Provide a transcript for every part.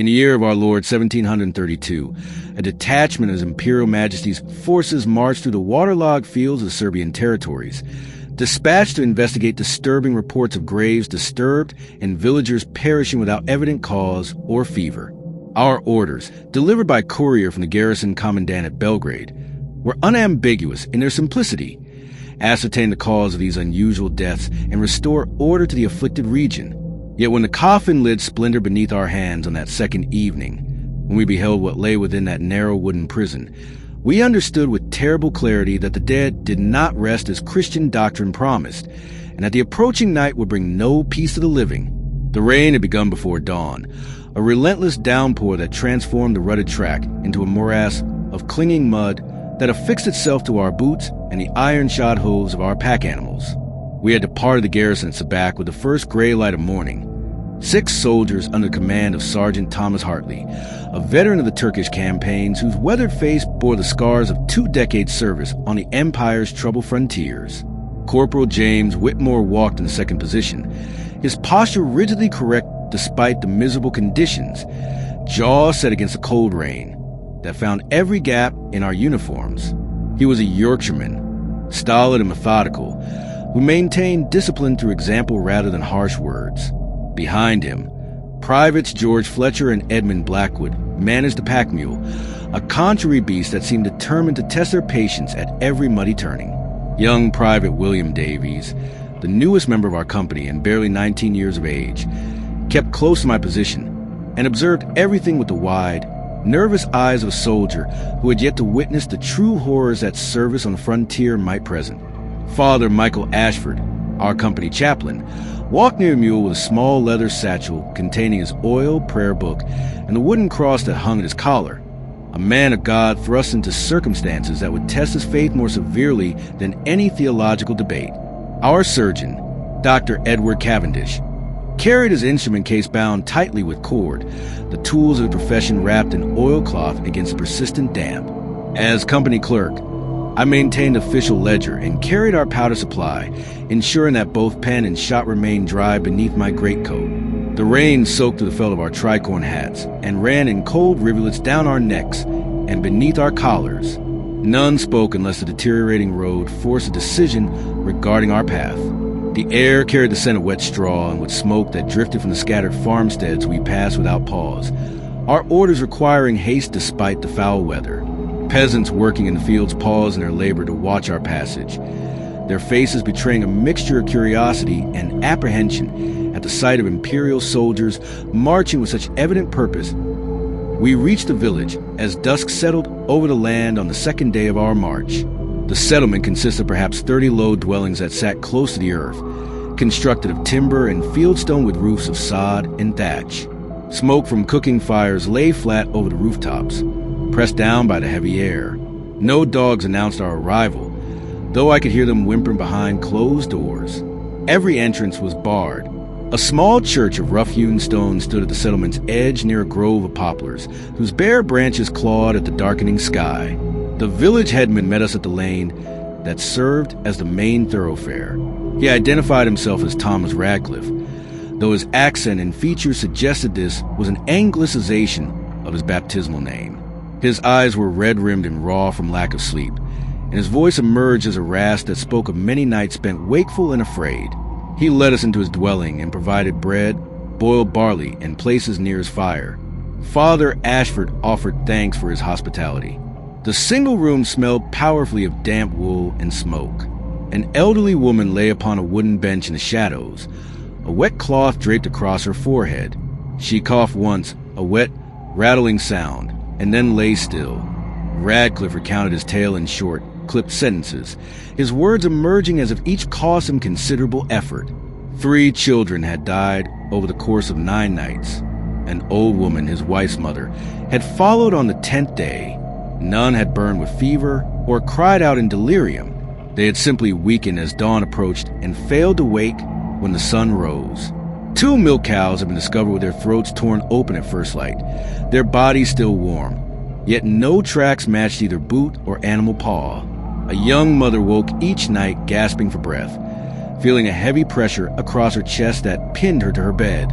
In the year of our Lord 1732, a detachment of His Imperial Majesty's forces marched through the waterlogged fields of the Serbian territories, dispatched to investigate disturbing reports of graves disturbed and villagers perishing without evident cause or fever. Our orders, delivered by courier from the garrison commandant at Belgrade, were unambiguous in their simplicity: ascertain the cause of these unusual deaths and restore order to the afflicted region. Yet when the coffin lid splintered beneath our hands on that second evening, when we beheld what lay within that narrow wooden prison, we understood with terrible clarity that the dead did not rest as Christian doctrine promised, and that the approaching night would bring no peace to the living. The rain had begun before dawn, a relentless downpour that transformed the rutted track into a morass of clinging mud that affixed itself to our boots and the iron-shod hooves of our pack animals. We had departed the garrison at Sabak with the first gray light of morning. 6 soldiers under the command of Sergeant Thomas Hartley, a veteran of the Turkish campaigns whose weathered face bore the scars of 2 decades' service on the Empire's troubled frontiers. Corporal James Whitmore walked in the second position, his posture rigidly correct despite the miserable conditions, jaw set against the cold rain that found every gap in our uniforms. He was a Yorkshireman, stolid and methodical, who maintained discipline through example rather than harsh words. Behind him, Privates George Fletcher and Edmund Blackwood managed the pack mule, a contrary beast that seemed determined to test their patience at every muddy turning. Young Private William Davies, the newest member of our company and barely 19 years of age, kept close to my position and observed everything with the wide, nervous eyes of a soldier who had yet to witness the true horrors that service on the frontier might present. Father Michael Ashford, our company chaplain, walked near the mule with a small leather satchel containing his oil prayer book and the wooden cross that hung at his collar. A man of God thrust into circumstances that would test his faith more severely than any theological debate. Our surgeon, Dr. Edward Cavendish, carried his instrument case bound tightly with cord, the tools of the profession wrapped in oilcloth against persistent damp. As company clerk, I maintained official ledger and carried our powder supply, ensuring that both pen and shot remained dry beneath my greatcoat. The rain soaked through the felt of our tricorn hats and ran in cold rivulets down our necks and beneath our collars. None spoke unless the deteriorating road forced a decision regarding our path. The air carried the scent of wet straw and with smoke that drifted from the scattered farmsteads we passed without pause, our orders requiring haste despite the foul weather. Peasants working in the fields paused in their labor to watch our passage, their faces betraying a mixture of curiosity and apprehension at the sight of imperial soldiers marching with such evident purpose. We reached the village as dusk settled over the land on the second day of our march. The settlement consisted of perhaps 30 low dwellings that sat close to the earth, constructed of timber and fieldstone with roofs of sod and thatch. Smoke from cooking fires lay flat over the rooftops, pressed down by the heavy air. No dogs announced our arrival, though I could hear them whimpering behind closed doors. Every entrance was barred. A small church of rough-hewn stone stood at the settlement's edge near a grove of poplars, whose bare branches clawed at the darkening sky. The village headman met us at the lane that served as the main thoroughfare. He identified himself as Thomas Radcliffe, though his accent and features suggested this was an anglicization of his baptismal name. His eyes were red-rimmed and raw from lack of sleep, and his voice emerged as a rasp that spoke of many nights spent wakeful and afraid. He led us into his dwelling and provided bread, boiled barley, and places near his fire. Father Ashford offered thanks for his hospitality. The single room smelled powerfully of damp wool and smoke. An elderly woman lay upon a wooden bench in the shadows, a wet cloth draped across her forehead. She coughed once, a wet, rattling sound, and then lay still. Radcliffe recounted his tale in short, clipped sentences, his words emerging as if each cost him considerable effort. 3 children had died over the course of 9 nights. An old woman, his wife's mother, had followed on the 10th day. None had burned with fever or cried out in delirium. They had simply weakened as dawn approached and failed to wake when the sun rose. 2 milk cows had been discovered with their throats torn open at first light, their bodies still warm, yet no tracks matched either boot or animal paw. A young mother woke each night gasping for breath, feeling a heavy pressure across her chest that pinned her to her bed.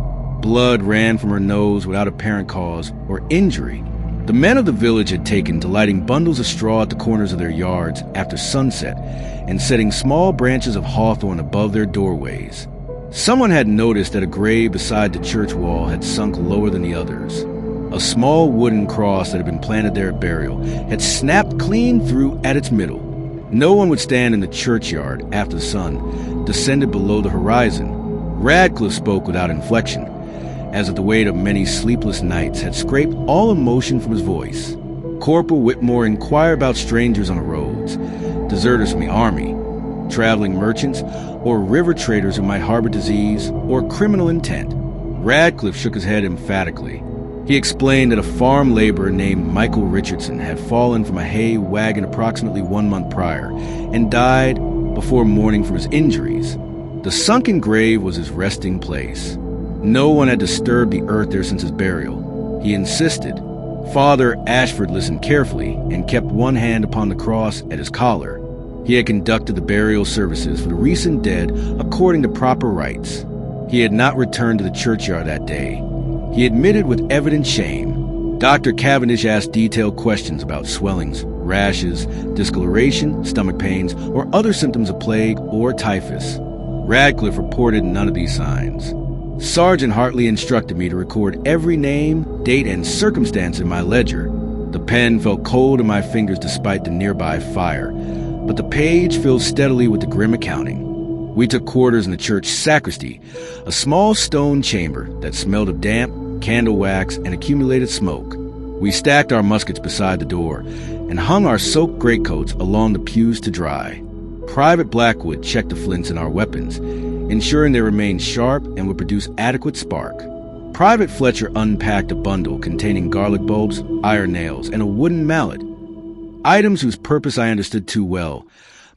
Blood ran from her nose without apparent cause or injury. The men of the village had taken to lighting bundles of straw at the corners of their yards after sunset and setting small branches of hawthorn above their doorways. Someone had noticed that a grave beside the church wall had sunk lower than the others. A small wooden cross that had been planted there at burial had snapped clean through at its middle. No one would stand in the churchyard after the sun descended below the horizon. Radcliffe spoke without inflection, as if the weight of many sleepless nights had scraped all emotion from his voice. Corporal Whitmore inquired about strangers on the roads, deserters from the army, traveling merchants, or river traders who might harbor disease or criminal intent. Radcliffe shook his head emphatically. He explained that a farm laborer named Michael Richardson had fallen from a hay wagon approximately 1 month prior and died before mourning for his injuries. The sunken grave was his resting place. No one had disturbed the earth there since his burial. He insisted. Father Ashford listened carefully and kept one hand upon the cross at his collar. He had conducted the burial services for the recent dead according to proper rites. He had not returned to the churchyard that day. He admitted with evident shame. Dr. Cavendish asked detailed questions about swellings, rashes, discoloration, stomach pains, or other symptoms of plague or typhus. Radcliffe reported none of these signs. Sergeant Hartley instructed me to record every name, date, and circumstance in my ledger. The pen felt cold in my fingers despite the nearby fire, but the page filled steadily with the grim accounting. We took quarters in the church sacristy, a small stone chamber that smelled of damp, candle wax, and accumulated smoke. We stacked our muskets beside the door and hung our soaked greatcoats along the pews to dry. Private Blackwood checked the flints in our weapons, ensuring they remained sharp and would produce adequate spark. Private Fletcher unpacked a bundle containing garlic bulbs, iron nails, and a wooden mallet. Items whose purpose I understood too well,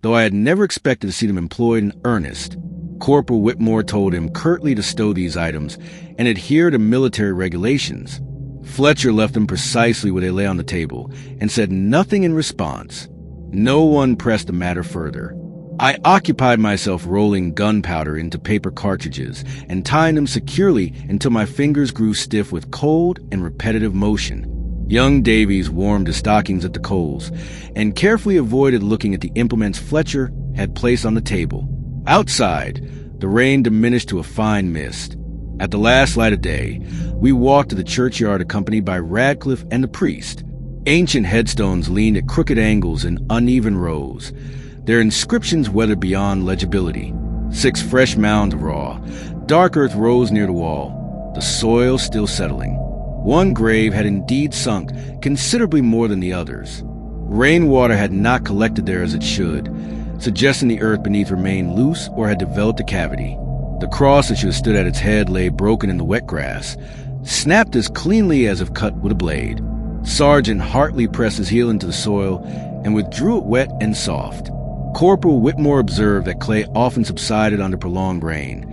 though I had never expected to see them employed in earnest. Corporal Whitmore told him curtly to stow these items and adhere to military regulations. Fletcher left them precisely where they lay on the table and said nothing in response. No one pressed the matter further. I occupied myself rolling gunpowder into paper cartridges and tying them securely until my fingers grew stiff with cold and repetitive motion. Young Davies warmed his stockings at the coals and carefully avoided looking at the implements Fletcher had placed on the table. Outside, the rain diminished to a fine mist. At the last light of day, we walked to the churchyard accompanied by Radcliffe and the priest. Ancient headstones leaned at crooked angles in uneven rows, their inscriptions weathered beyond legibility. 6 fresh mounds of raw, dark earth rose near the wall, the soil still settling. One grave had indeed sunk considerably more than the others. Rainwater had not collected there as it should, suggesting the earth beneath remained loose or had developed a cavity. The cross that should have stood at its head lay broken in the wet grass, snapped as cleanly as if cut with a blade. Sergeant Hartley pressed his heel into the soil and withdrew it wet and soft. Corporal Whitmore observed that clay often subsided under prolonged rain,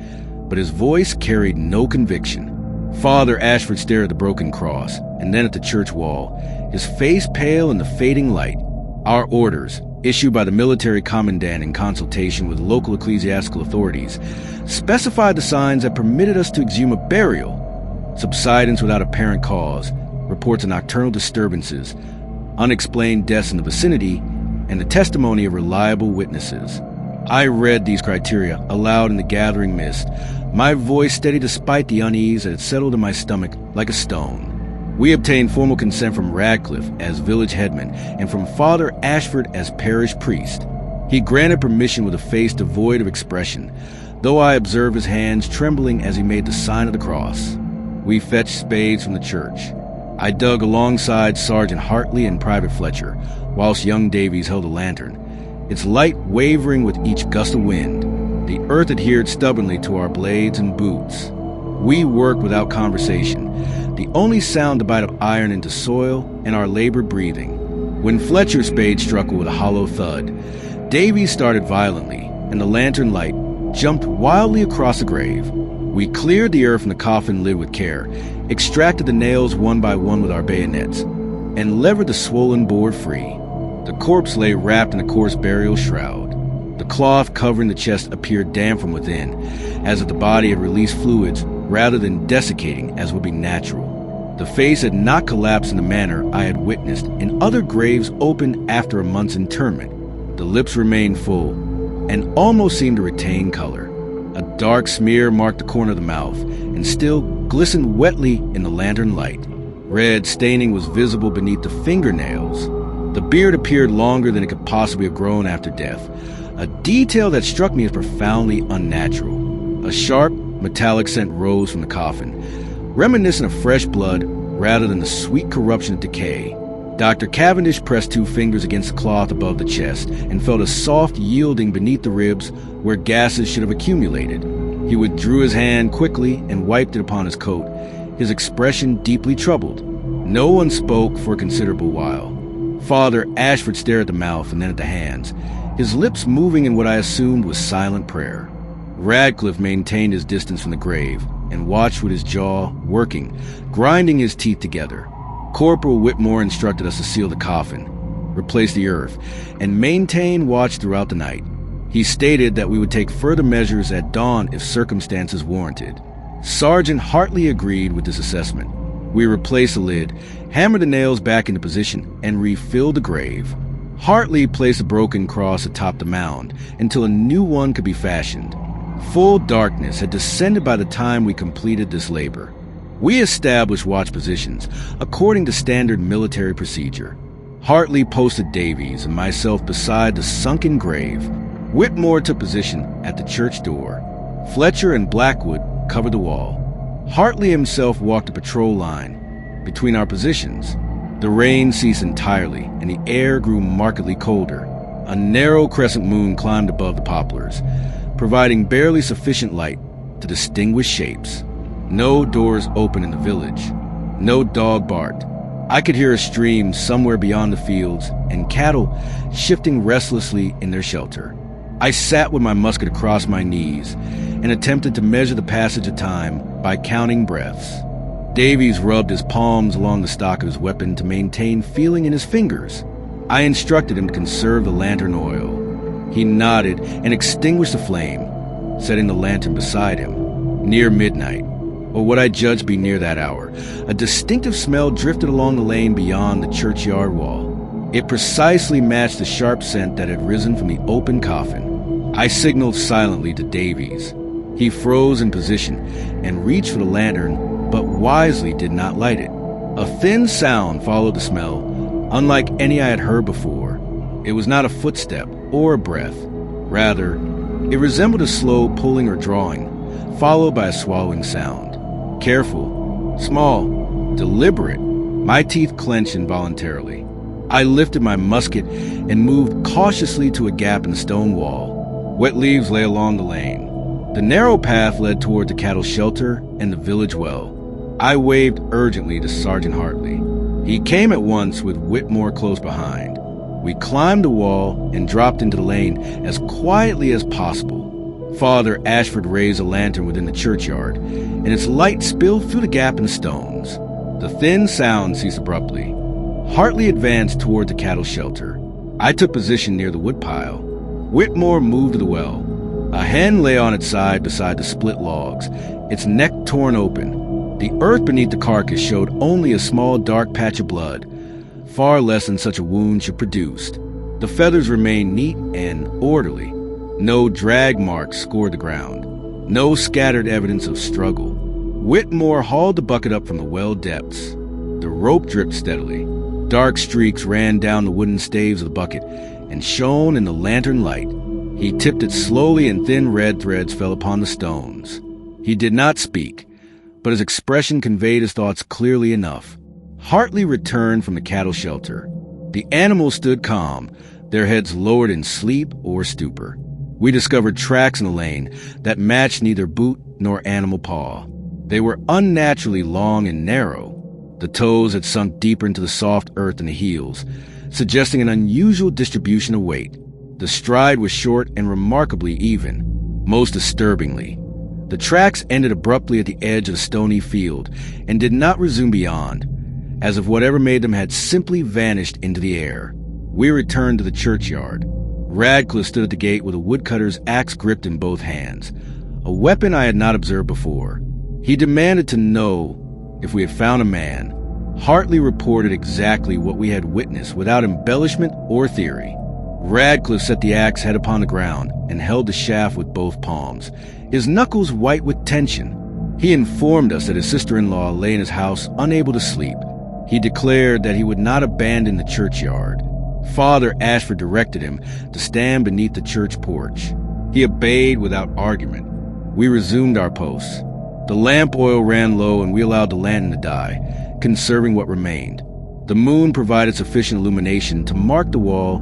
but his voice carried no conviction. Father Ashford stared at the broken cross, and then at the church wall, his face pale in the fading light. Our orders, issued by the military commandant in consultation with local ecclesiastical authorities, specified the signs that permitted us to exhume a burial: subsidence without apparent cause, reports of nocturnal disturbances, unexplained deaths in the vicinity, and the testimony of reliable witnesses. I read these criteria aloud in the gathering mist, my voice steady despite the unease that had settled in my stomach like a stone. We obtained formal consent from Radcliffe as village headman and from Father Ashford as parish priest. He granted permission with a face devoid of expression, though I observed his hands trembling as he made the sign of the cross. We fetched spades from the church. I dug alongside Sergeant Hartley and Private Fletcher, whilst young Davies held a lantern, its light wavering with each gust of wind. The earth adhered stubbornly to our blades and boots. We worked without conversation, the only sound the bite of iron into soil and our labored breathing. When Fletcher's spade struck with a hollow thud, Davies started violently, and the lantern light jumped wildly across the grave. We cleared the earth from the coffin lid with care, extracted the nails one by one with our bayonets, and levered the swollen board free. The corpse lay wrapped in a coarse burial shroud. The cloth covering the chest appeared damp from within, as if the body had released fluids rather than desiccating as would be natural. The face had not collapsed in the manner I had witnessed in other graves opened after a month's interment. The lips remained full and almost seemed to retain color. A dark smear marked the corner of the mouth and still glistened wetly in the lantern light. Red staining was visible beneath the fingernails. The beard appeared longer than it could possibly have grown after death, a detail that struck me as profoundly unnatural. A sharp, metallic scent rose from the coffin, reminiscent of fresh blood rather than the sweet corruption of decay. Dr. Cavendish pressed 2 fingers against the cloth above the chest and felt a soft yielding beneath the ribs where gases should have accumulated. He withdrew his hand quickly and wiped it upon his coat, his expression deeply troubled. No one spoke for a considerable while. Father Ashford stared at the mouth and then at the hands, his lips moving in what I assumed was silent prayer. Radcliffe maintained his distance from the grave and watched with his jaw working, grinding his teeth together. Corporal Whitmore instructed us to seal the coffin, replace the earth, and maintain watch throughout the night. He stated that we would take further measures at dawn if circumstances warranted. Sergeant Hartley agreed with this assessment. We replaced the lid, hammered the nails back into position, and refilled the grave. Hartley placed a broken cross atop the mound until a new one could be fashioned. Full darkness had descended by the time we completed this labor. We established watch positions according to standard military procedure. Hartley posted Davies and myself beside the sunken grave. Whitmore took position at the church door. Fletcher and Blackwood covered the wall. Hartley himself walked a patrol line between our positions. The rain ceased entirely, and the air grew markedly colder. A narrow crescent moon climbed above the poplars, providing barely sufficient light to distinguish shapes. No doors opened in the village. No dog barked. I could hear a stream somewhere beyond the fields and cattle shifting restlessly in their shelter. I sat with my musket across my knees and attempted to measure the passage of time by counting breaths. Davies rubbed his palms along the stock of his weapon to maintain feeling in his fingers. I instructed him to conserve the lantern oil. He nodded and extinguished the flame, setting the lantern beside him. Near midnight, or what I judged be near that hour, a distinctive smell drifted along the lane beyond the churchyard wall. It precisely matched the sharp scent that had risen from the open coffin. I signaled silently to Davies. He froze in position and reached for the lantern, but wisely did not light it. A thin sound followed the smell, unlike any I had heard before. It was not a footstep or a breath. Rather, it resembled a slow pulling or drawing, followed by a swallowing sound. Careful, small, deliberate. My teeth clenched involuntarily. I lifted my musket and moved cautiously to a gap in the stone wall. Wet leaves lay along the lane. The narrow path led toward the cattle shelter and the village well. I waved urgently to Sergeant Hartley. He came at once with Whitmore close behind. We climbed the wall and dropped into the lane as quietly as possible. Father Ashford raised a lantern within the churchyard, and its light spilled through the gap in the stones. The thin sound ceased abruptly. Hartley advanced toward the cattle shelter. I took position near the woodpile. Whitmore moved to the well. A hen lay on its side beside the split logs, its neck torn open. The earth beneath the carcass showed only a small dark patch of blood, far less than such a wound should produce. The feathers remained neat and orderly. No drag marks scored the ground. No scattered evidence of struggle. Whitmore hauled the bucket up from the well depths. The rope dripped steadily. Dark streaks ran down the wooden staves of the bucket and shone in the lantern light. He tipped it slowly and thin red threads fell upon the stones. He did not speak, but his expression conveyed his thoughts clearly enough. Hartley returned from the cattle shelter. The animals stood calm, their heads lowered in sleep or stupor. We discovered tracks in the lane that matched neither boot nor animal paw. They were unnaturally long and narrow. The toes had sunk deeper into the soft earth than the heels, suggesting an unusual distribution of weight. The stride was short and remarkably even. Most disturbingly, the tracks ended abruptly at the edge of the stony field and did not resume beyond, as if whatever made them had simply vanished into the air. We returned to the churchyard. Radcliffe stood at the gate with a woodcutter's axe gripped in both hands, a weapon I had not observed before. He demanded to know if we had found a man. Hartley reported exactly what we had witnessed without embellishment or theory. Radcliffe set the axe head upon the ground and held the shaft with both palms, his knuckles white with tension. He informed us that his sister-in-law lay in his house unable to sleep. He declared that he would not abandon the churchyard. Father Ashford directed him to stand beneath the church porch. He obeyed without argument. We resumed our posts. The lamp oil ran low and we allowed the lantern to die, conserving what remained. The moon provided sufficient illumination to mark the wall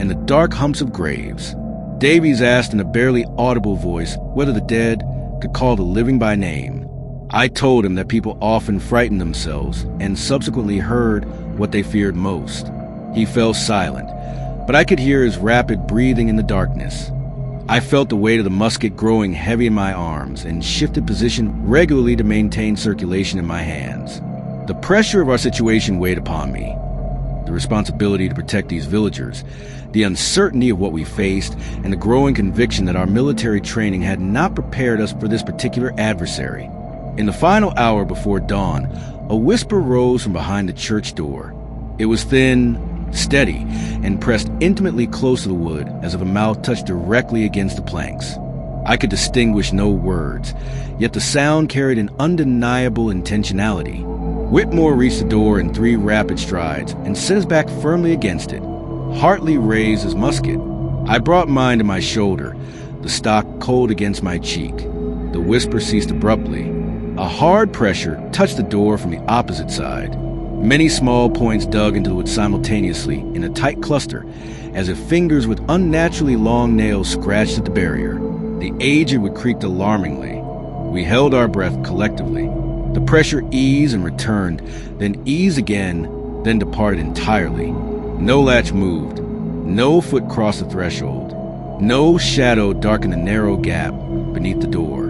and the dark humps of graves. Davies asked in a barely audible voice whether the dead could call the living by name. I told him that people often frightened themselves and subsequently heard what they feared most. He fell silent, but I could hear his rapid breathing in the darkness. I felt the weight of the musket growing heavy in my arms and shifted position regularly to maintain circulation in my hands. The pressure of our situation weighed upon me. The responsibility to protect these villagers, the uncertainty of what we faced, and the growing conviction that our military training had not prepared us for this particular adversary. In the final hour before dawn, a whisper rose from behind the church door. It was thin, steady, and pressed intimately close to the wood as if a mouth touched directly against the planks. I could distinguish no words, yet the sound carried an undeniable intentionality. Whitmore reached the door in 3 rapid strides and set his back firmly against it. Hartley raised his musket. I brought mine to my shoulder, the stock cold against my cheek. The whisper ceased abruptly. A hard pressure touched the door from the opposite side. Many small points dug into the wood simultaneously in a tight cluster, as if fingers with unnaturally long nails scratched at the barrier. The aged wood creaked alarmingly. We held our breath collectively. The pressure eased and returned, then eased again, then departed entirely. No latch moved. No foot crossed the threshold. No shadow darkened the narrow gap beneath the door.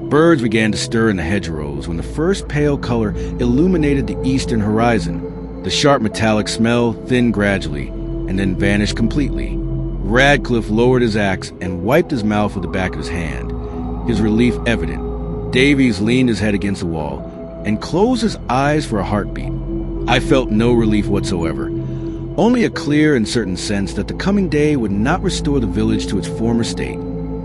Birds began to stir in the hedgerows when the first pale color illuminated the eastern horizon. The sharp metallic smell thinned gradually and then vanished completely. Radcliffe lowered his axe and wiped his mouth with the back of his hand, his relief evident. Davies leaned his head against the wall and closed his eyes for a heartbeat. I felt no relief whatsoever, only a clear and certain sense that the coming day would not restore the village to its former state.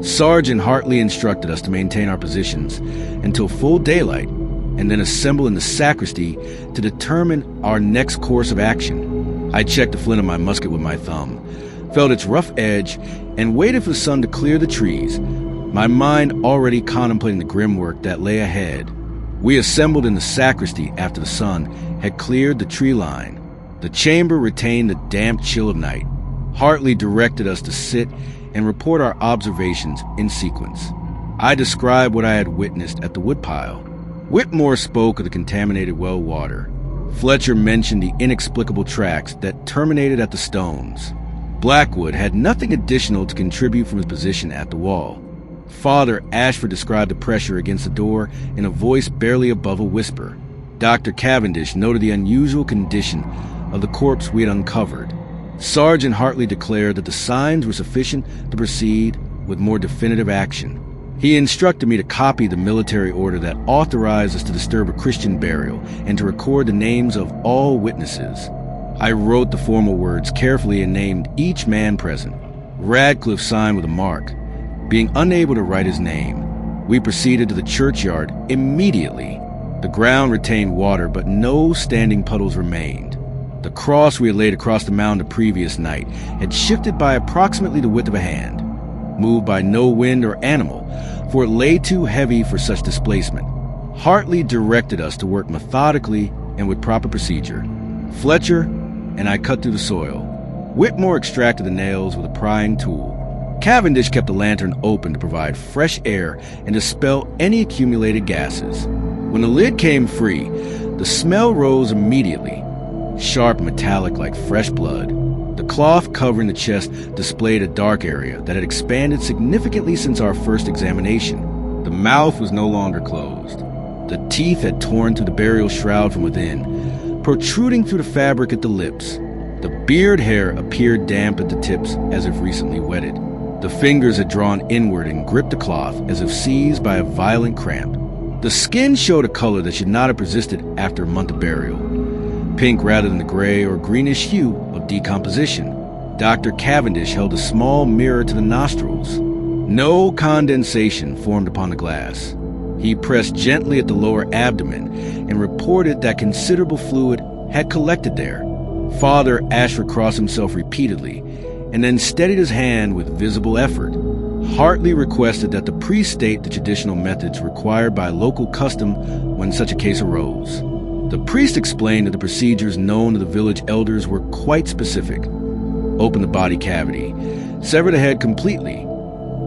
Sergeant Hartley instructed us to maintain our positions until full daylight and then assemble in the sacristy to determine our next course of action. I checked the flint of my musket with my thumb, felt its rough edge, and waited for the sun to clear the trees, my mind already contemplating the grim work that lay ahead. We assembled in the sacristy after the sun had cleared the tree line. The chamber retained the damp chill of night. Hartley directed us to sit and report our observations in sequence. I described what I had witnessed at the woodpile. Whitmore spoke of the contaminated well water. Fletcher mentioned the inexplicable tracks that terminated at the stones. Blackwood had nothing additional to contribute from his position at the wall. Father Ashford described the pressure against the door in a voice barely above a whisper. Dr. Cavendish noted the unusual condition of the corpse we had uncovered. Sergeant Hartley declared that the signs were sufficient to proceed with more definitive action. He instructed me to copy the military order that authorized us to disturb a Christian burial and to record the names of all witnesses. I wrote the formal words carefully and named each man present. Radcliffe signed with a mark. Being unable to write his name, we proceeded to the churchyard immediately. The ground retained water, but no standing puddles remained. The cross we had laid across the mound the previous night had shifted by approximately the width of a hand, moved by no wind or animal, for it lay too heavy for such displacement. Hartley directed us to work methodically and with proper procedure. Fletcher and I cut through the soil. Whitmore extracted the nails with a prying tool. Cavendish kept the lantern open to provide fresh air and dispel any accumulated gases. When the lid came free, the smell rose immediately, sharp and metallic like fresh blood. The cloth covering the chest displayed a dark area that had expanded significantly since our first examination. The mouth was no longer closed. The teeth had torn through the burial shroud from within, protruding through the fabric at the lips. The beard hair appeared damp at the tips as if recently wetted. The fingers had drawn inward and gripped the cloth as if seized by a violent cramp. The skin showed a color that should not have persisted after a month of burial. Pink rather than the gray or greenish hue of decomposition. Dr. Cavendish held a small mirror to the nostrils. No condensation formed upon the glass. He pressed gently at the lower abdomen and reported that considerable fluid had collected there. Father Ashford crossed himself repeatedly and then steadied his hand with visible effort. Hartley requested that the priest state the traditional methods required by local custom when such a case arose. The priest explained that the procedures known to the village elders were quite specific. Open the body cavity, sever the head completely,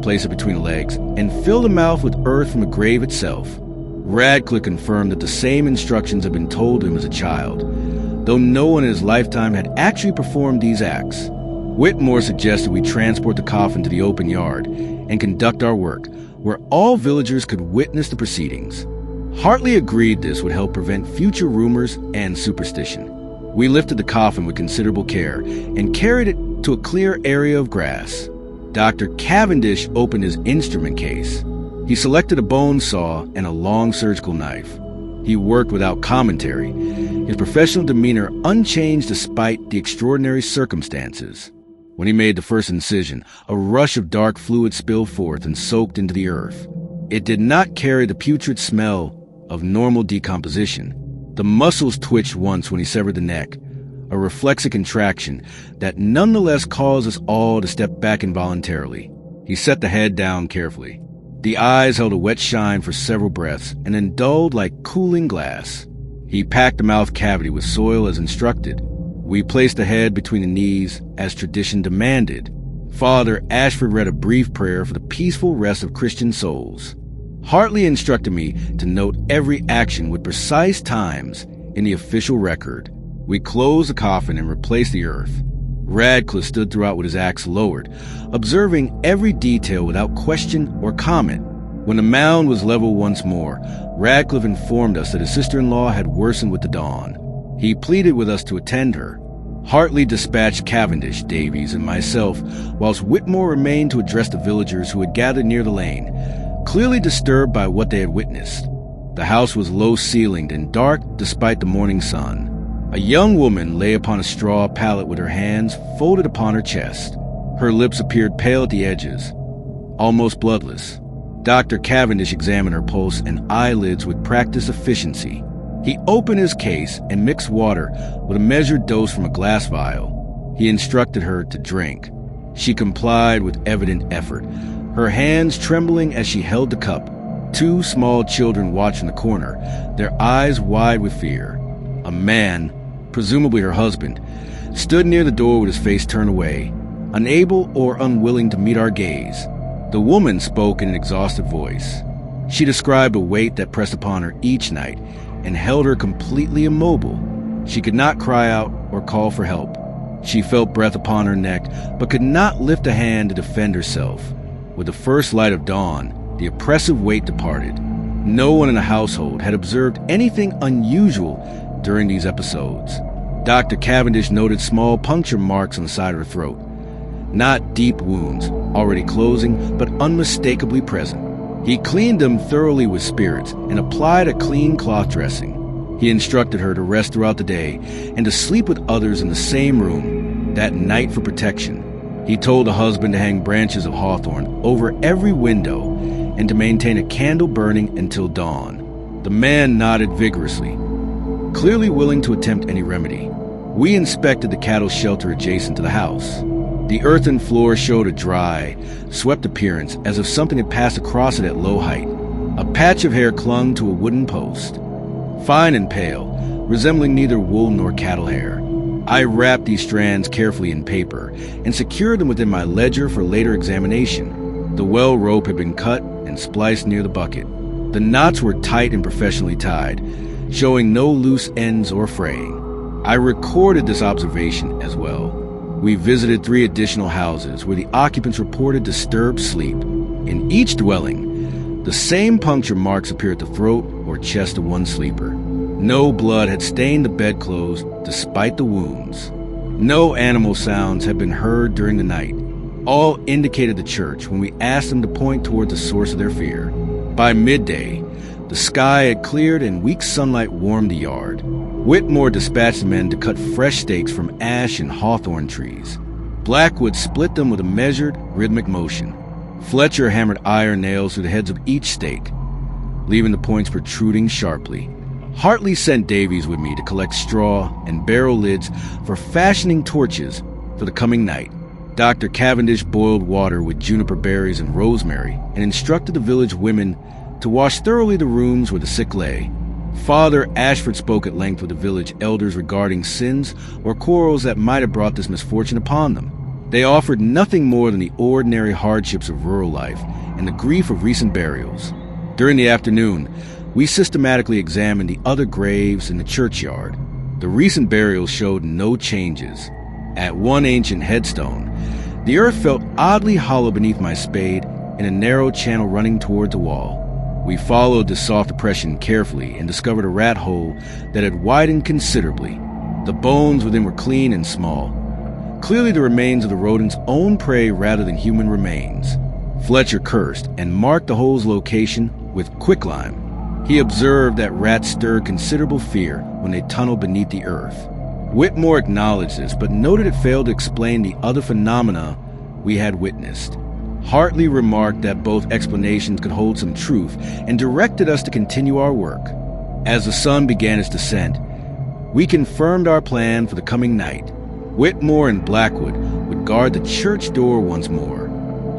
place it between the legs, and fill the mouth with earth from the grave itself. Radcliffe confirmed that the same instructions had been told to him as a child, though no one in his lifetime had actually performed these acts. Whitmore suggested we transport the coffin to the open yard and conduct our work, where all villagers could witness the proceedings. Hartley agreed this would help prevent future rumors and superstition. We lifted the coffin with considerable care and carried it to a clear area of grass. Dr. Cavendish opened his instrument case. He selected a bone saw and a long surgical knife. He worked without commentary, his professional demeanor unchanged despite the extraordinary circumstances. When he made the first incision, a rush of dark fluid spilled forth and soaked into the earth. It did not carry the putrid smell of normal decomposition. The muscles twitched once when he severed the neck, a reflexive contraction that nonetheless caused us all to step back involuntarily. He set the head down carefully. The eyes held a wet shine for several breaths and then dulled like cooling glass. He packed the mouth cavity with soil as instructed. We placed the head between the knees as tradition demanded. Father Ashford read a brief prayer for the peaceful rest of Christian souls. Hartley instructed me to note every action with precise times in the official record. We closed the coffin and replaced the earth. Radcliffe stood throughout with his axe lowered, observing every detail without question or comment. When the mound was level once more, Radcliffe informed us that his sister-in-law had worsened with the dawn. He pleaded with us to attend her. Hartley dispatched Cavendish, Davies, and myself, whilst Whitmore remained to address the villagers who had gathered near the lane, clearly disturbed by what they had witnessed. The house was low-ceilinged and dark despite the morning sun. A young woman lay upon a straw pallet with her hands folded upon her chest. Her lips appeared pale at the edges, almost bloodless. Dr. Cavendish examined her pulse and eyelids with practiced efficiency. He opened his case and mixed water with a measured dose from a glass vial. He instructed her to drink. She complied with evident effort, her hands trembling as she held the cup. Two small children watched in the corner, their eyes wide with fear. A man, presumably her husband, stood near the door with his face turned away, unable or unwilling to meet our gaze. The woman spoke in an exhausted voice. She described a weight that pressed upon her each night and held her completely immobile. She could not cry out or call for help. She felt breath upon her neck, but could not lift a hand to defend herself. With the first light of dawn, the oppressive weight departed. No one in the household had observed anything unusual during these episodes. Dr. Cavendish noted small puncture marks on the side of her throat. Not deep wounds, already closing, but unmistakably present. He cleaned them thoroughly with spirits and applied a clean cloth dressing. He instructed her to rest throughout the day and to sleep with others in the same room that night for protection. He told the husband to hang branches of hawthorn over every window and to maintain a candle burning until dawn. The man nodded vigorously, clearly willing to attempt any remedy. We inspected the cattle shelter adjacent to the house. The earthen floor showed a dry, swept appearance as if something had passed across it at low height. A patch of hair clung to a wooden post, fine and pale, resembling neither wool nor cattle hair. I wrapped these strands carefully in paper and secured them within my ledger for later examination. The well rope had been cut and spliced near the bucket. The knots were tight and professionally tied, showing no loose ends or fraying. I recorded this observation as well. We visited 3 additional houses where the occupants reported disturbed sleep. In each dwelling, the same puncture marks appeared at the throat or chest of one sleeper. No blood had stained the bedclothes despite the wounds. No animal sounds had been heard during the night. All indicated the church when we asked them to point toward the source of their fear. By midday, The sky had cleared and weak sunlight warmed the yard. Whitmore dispatched the men to cut fresh stakes from ash and hawthorn trees. Blackwood split them with a measured, rhythmic motion. Fletcher hammered iron nails through the heads of each stake, leaving the points protruding sharply. Hartley sent Davies with me to collect straw and barrel lids for fashioning torches for the coming night. Dr. Cavendish boiled water with juniper berries and rosemary and instructed the village women to wash thoroughly the rooms where the sick lay. Father Ashford spoke at length with the village elders regarding sins or quarrels that might have brought this misfortune upon them. They offered nothing more than the ordinary hardships of rural life and the grief of recent burials. During the afternoon, we systematically examined the other graves in the churchyard. The recent burials showed no changes. At one ancient headstone, the earth felt oddly hollow beneath my spade in a narrow channel running towards the wall. We followed the soft depression carefully and discovered a rat hole that had widened considerably. The bones within were clean and small, clearly the remains of the rodent's own prey rather than human remains. Fletcher cursed and marked the hole's location with quicklime. He observed that rats stirred considerable fear when they tunneled beneath the earth. Whitmore acknowledged this, but noted it failed to explain the other phenomena we had witnessed. Hartley remarked that both explanations could hold some truth and directed us to continue our work. As the sun began its descent, we confirmed our plan for the coming night. Whitmore and Blackwood would guard the church door once more.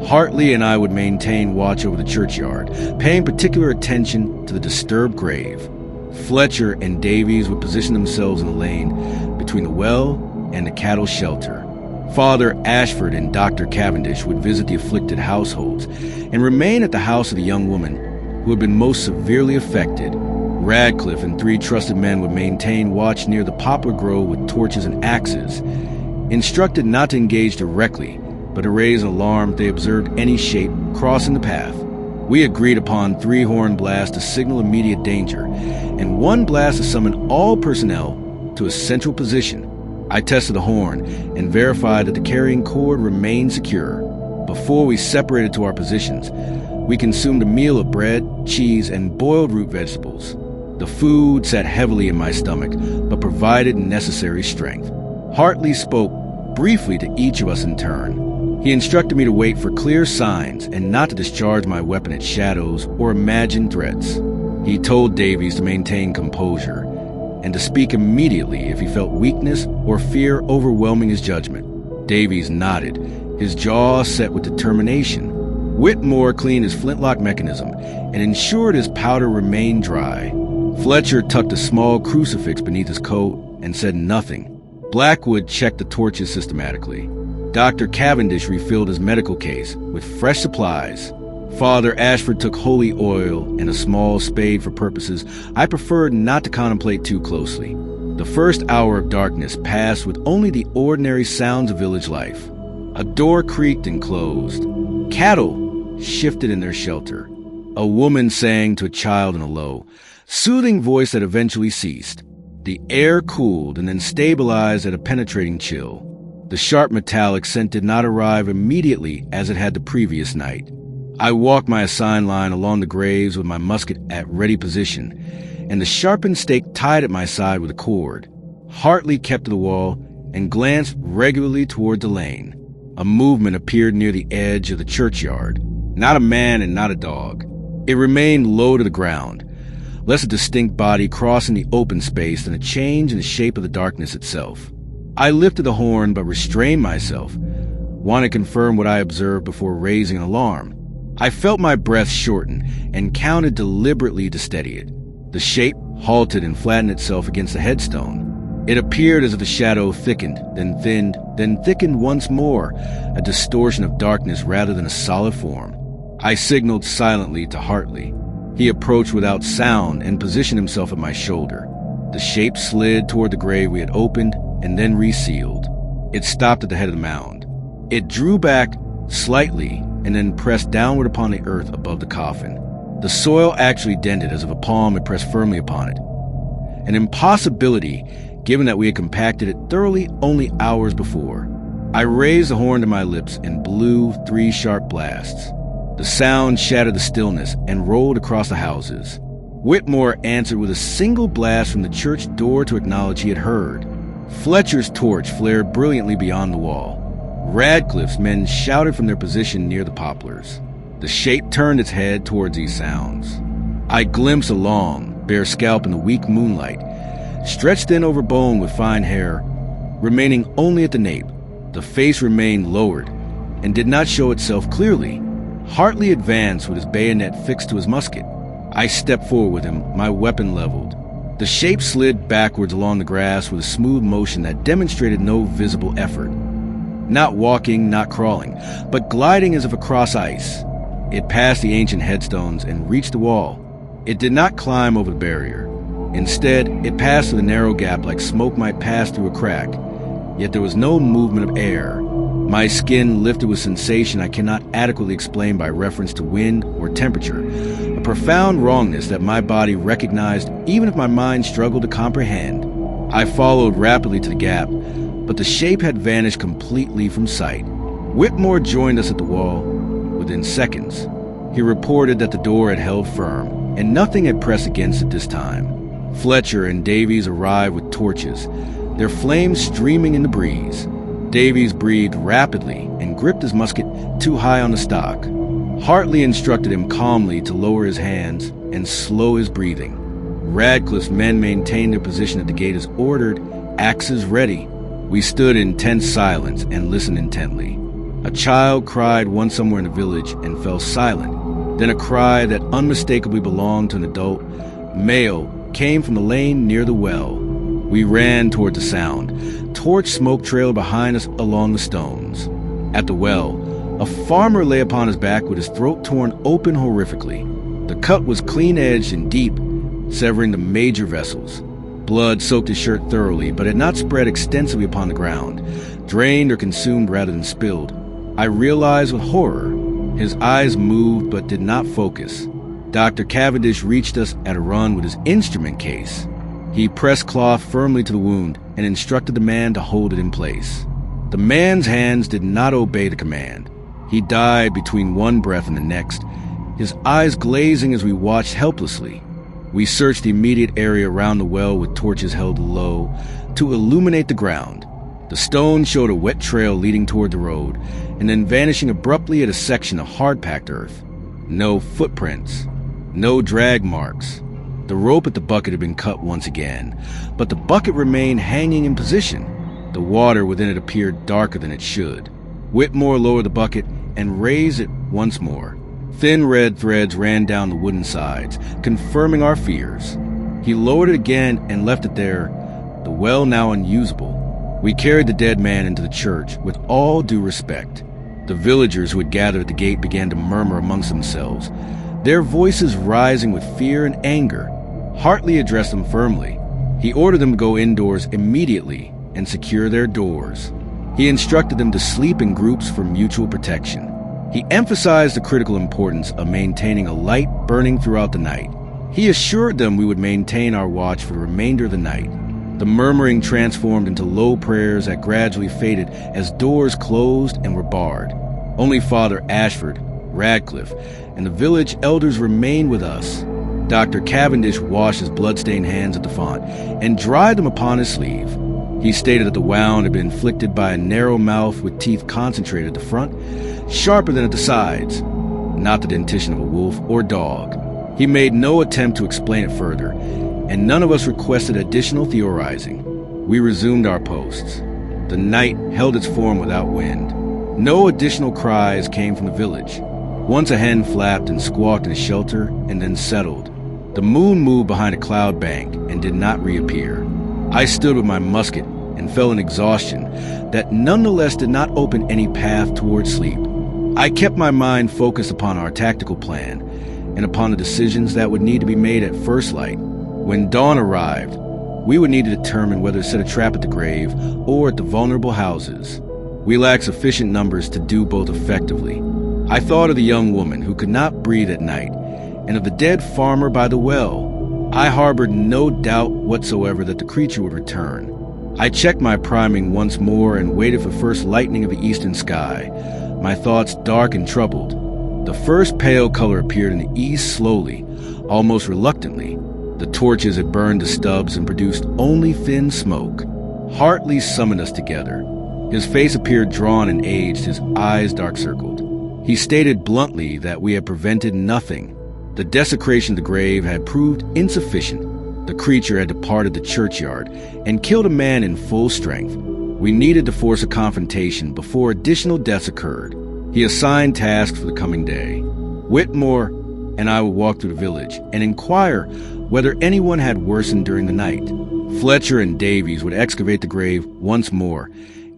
Hartley and I would maintain watch over the churchyard, paying particular attention to the disturbed grave. Fletcher and Davies would position themselves in the lane between the well and the cattle shelter. Father Ashford and Dr. Cavendish would visit the afflicted households and remain at the house of the young woman who had been most severely affected. Radcliffe and 3 trusted men would maintain watch near the poplar grove with torches and axes, instructed not to engage directly, but to raise an alarm if they observed any shape crossing the path. We agreed upon 3 horn blasts to signal immediate danger, and 1 blast to summon all personnel to a central position. I tested the horn and verified that the carrying cord remained secure. Before we separated to our positions, we consumed a meal of bread, cheese, and boiled root vegetables. The food sat heavily in my stomach, but provided necessary strength. Hartley spoke briefly to each of us in turn. He instructed me to wait for clear signs and not to discharge my weapon at shadows or imagined threats. He told Davies to maintain composure and to speak immediately if he felt weakness or fear overwhelming his judgment. Davies nodded, his jaw set with determination. Whitmore cleaned his flintlock mechanism and ensured his powder remained dry. Fletcher tucked a small crucifix beneath his coat and said nothing. Blackwood checked the torches systematically. Dr. Cavendish refilled his medical case with fresh supplies. Father Ashford took holy oil and a small spade for purposes I preferred not to contemplate too closely. The first hour of darkness passed with only the ordinary sounds of village life. A door creaked and closed. Cattle shifted in their shelter. A woman sang to a child in a low, soothing voice that eventually ceased. The air cooled and then stabilized at a penetrating chill. The sharp metallic scent did not arrive immediately as it had the previous night. I walked my assigned line along the graves with my musket at ready position, and the sharpened stake tied at my side with a cord. Hartley kept to the wall and glanced regularly toward the lane. A movement appeared near the edge of the churchyard. Not a man and not a dog. It remained low to the ground, less a distinct body crossing the open space than a change in the shape of the darkness itself. I lifted the horn but restrained myself, wanting to confirm what I observed before raising an alarm. I felt my breath shorten and counted deliberately to steady it. The shape halted and flattened itself against the headstone. It appeared as if the shadow thickened, then thinned, then thickened once more, a distortion of darkness rather than a solid form. I signaled silently to Hartley. He approached without sound and positioned himself at my shoulder. The shape slid toward the grave we had opened and then resealed. It stopped at the head of the mound. It drew back slightly and then pressed downward upon the earth above the coffin. The soil actually dented as if a palm had pressed firmly upon it. An impossibility, given that we had compacted it thoroughly only hours before. I raised the horn to my lips and blew 3 sharp blasts. The sound shattered the stillness and rolled across the houses. Whitmore answered with a single blast from the church door to acknowledge he had heard. Fletcher's torch flared brilliantly beyond the wall. Radcliffe's men shouted from their position near the poplars. The shape turned its head towards these sounds. I glimpsed a long, bare scalp in the weak moonlight, stretched thin over bone with fine hair, remaining only at the nape. The face remained lowered and did not show itself clearly. Hartley advanced with his bayonet fixed to his musket. I stepped forward with him, my weapon leveled. The shape slid backwards along the grass with a smooth motion that demonstrated no visible effort. Not walking, not crawling, but gliding as if across ice. It passed the ancient headstones and reached the wall. It did not climb over the barrier. Instead, it passed through the narrow gap like smoke might pass through a crack. Yet there was no movement of air. My skin lifted with sensation I cannot adequately explain by reference to wind or temperature, a profound wrongness that my body recognized even if my mind struggled to comprehend. I followed rapidly to the gap, but the shape had vanished completely from sight. Whitmore joined us at the wall within seconds. He reported that the door had held firm, and nothing had pressed against it this time. Fletcher and Davies arrived with torches, their flames streaming in the breeze. Davies breathed rapidly and gripped his musket too high on the stock. Hartley instructed him calmly to lower his hands and slow his breathing. Radcliffe's men maintained their position at the gate as ordered, axes ready. We stood in tense silence and listened intently. A child cried once somewhere in the village and fell silent. Then a cry that unmistakably belonged to an adult, male, came from the lane near the well. We ran toward the sound. Torch smoke trailed behind us along the stones. At the well, a farmer lay upon his back with his throat torn open horrifically. The cut was clean-edged and deep, severing the major vessels. Blood soaked his shirt thoroughly, but had not spread extensively upon the ground, drained or consumed rather than spilled. I realized with horror. His eyes moved but did not focus. Dr. Cavendish reached us at a run with his instrument case. He pressed cloth firmly to the wound and instructed the man to hold it in place. The man's hands did not obey the command. He died between one breath and the next, his eyes glazing as we watched helplessly. We searched the immediate area around the well with torches held low to illuminate the ground. The stone showed a wet trail leading toward the road and then vanishing abruptly at a section of hard-packed earth. No footprints, no drag marks. The rope at the bucket had been cut once again, but the bucket remained hanging in position. The water within it appeared darker than it should. Whitmore lowered the bucket and raised it once more. Thin red threads ran down the wooden sides, confirming our fears. He lowered it again and left it there, the well now unusable. We carried the dead man into the church with all due respect. The villagers who had gathered at the gate began to murmur amongst themselves, their voices rising with fear and anger. Hartley addressed them firmly. He ordered them to go indoors immediately and secure their doors. He instructed them to sleep in groups for mutual protection. He emphasized the critical importance of maintaining a light burning throughout the night. He assured them we would maintain our watch for the remainder of the night. The murmuring transformed into low prayers that gradually faded as doors closed and were barred. Only Father Ashford, Radcliffe, and the village elders remained with us. Dr. Cavendish washed his blood-stained hands at the font and dried them upon his sleeve. He stated that the wound had been inflicted by a narrow mouth with teeth concentrated at the front, sharper than at the sides, not the dentition of a wolf or dog. He made no attempt to explain it further, and none of us requested additional theorizing. We resumed our posts. The night held its form without wind. No additional cries came from the village. Once a hen flapped and squawked in a shelter and then settled. The moon moved behind a cloud bank and did not reappear. I stood with my musket and fell in exhaustion that nonetheless did not open any path toward sleep. I kept my mind focused upon our tactical plan and upon the decisions that would need to be made at first light. When dawn arrived, we would need to determine whether to set a trap at the grave or at the vulnerable houses. We lacked sufficient numbers to do both effectively. I thought of the young woman who could not breathe at night, and of the dead farmer by the well. I harbored no doubt whatsoever that the creature would return. I checked my priming once more and waited for first lightning of the eastern sky, my thoughts dark and troubled. The first pale color appeared in the east slowly, almost reluctantly. The torches had burned the stubs and produced only thin smoke. Hartley summoned us together. His face appeared drawn and aged, his eyes dark-circled. He stated bluntly that we had prevented nothing. The desecration of the grave had proved insufficient. The creature had departed the churchyard and killed a man in full strength. We needed to force a confrontation before additional deaths occurred. He assigned tasks for the coming day. Whitmore and I would walk through the village and inquire whether anyone had worsened during the night. Fletcher and Davies would excavate the grave once more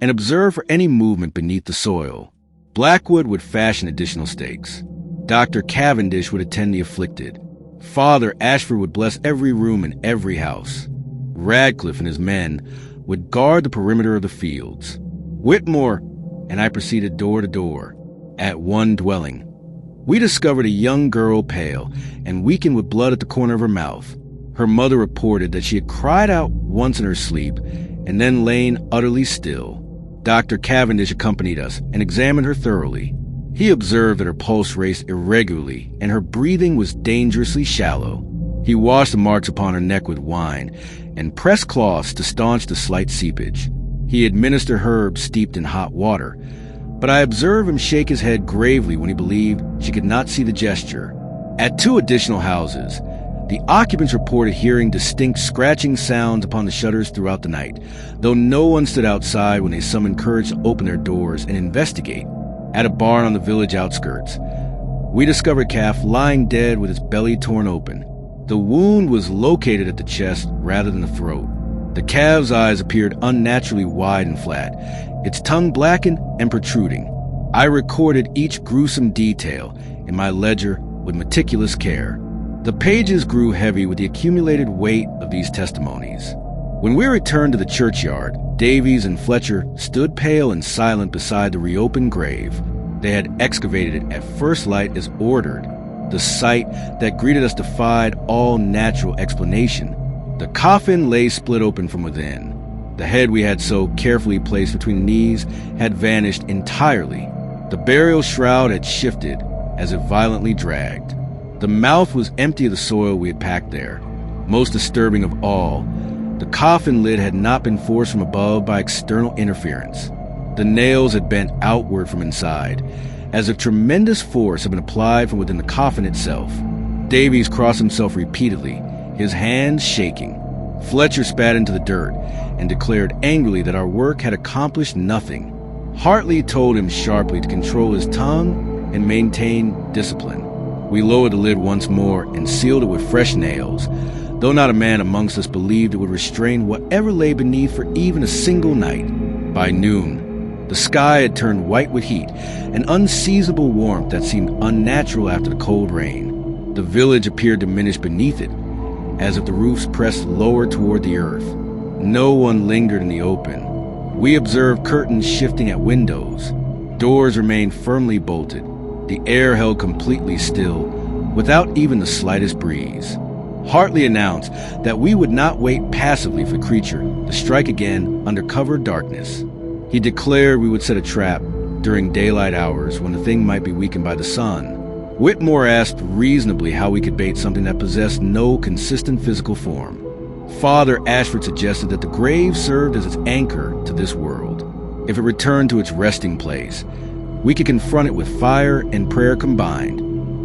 and observe for any movement beneath the soil. Blackwood would fashion additional stakes. Dr. Cavendish would attend the afflicted. Father Ashford would bless every room in every house. Radcliffe and his men would guard the perimeter of the fields. Whitmore and I proceeded door to door. At one dwelling, we discovered a young girl pale and weakened with blood at the corner of her mouth. Her mother reported that she had cried out once in her sleep and then lain utterly still. Dr. Cavendish accompanied us and examined her thoroughly. He observed that her pulse raced irregularly and her breathing was dangerously shallow. He washed the marks upon her neck with wine and pressed cloths to staunch the slight seepage. He administered herbs steeped in hot water, but I observed him shake his head gravely when he believed she could not see the gesture. At 2 additional houses, the occupants reported hearing distinct scratching sounds upon the shutters throughout the night, though no one stood outside when they summoned courage to open their doors and investigate. At a barn on the village outskirts, we discovered Calf lying dead with its belly torn open. The wound was located at the chest rather than the throat. The calf's eyes appeared unnaturally wide and flat, its tongue blackened and protruding. I recorded each gruesome detail in my ledger with meticulous care. The pages grew heavy with the accumulated weight of these testimonies. When we returned to the churchyard, Davies and Fletcher stood pale and silent beside the reopened grave. They had excavated it at first light as ordered. The sight that greeted us defied all natural explanation. The coffin lay split open from within. The head we had so carefully placed between the knees had vanished entirely. The burial shroud had shifted as if violently dragged. The mouth was empty of the soil we had packed there. Most disturbing of all, the coffin lid had not been forced from above by external interference. The nails had bent outward from inside, as if tremendous force had been applied from within the coffin itself. Davies crossed himself repeatedly, his hands shaking. Fletcher spat into the dirt and declared angrily that our work had accomplished nothing. Hartley told him sharply to control his tongue and maintain discipline. We lowered the lid once more and sealed it with fresh nails, though not a man amongst us believed it would restrain whatever lay beneath for even a single night. By noon, the sky had turned white with heat, an unseasonable warmth that seemed unnatural after the cold rain. The village appeared diminished beneath it, as if the roofs pressed lower toward the earth. No one lingered in the open. We observed curtains shifting at windows. Doors remained firmly bolted. The air held completely still, without even the slightest breeze. Hartley announced that we would not wait passively for the creature to strike again under cover of darkness. He declared we would set a trap during daylight hours when the thing might be weakened by the sun. Whitmore asked reasonably how we could bait something that possessed no consistent physical form. Father Ashford suggested that the grave served as its anchor to this world. If it returned to its resting place, we could confront it with fire and prayer combined.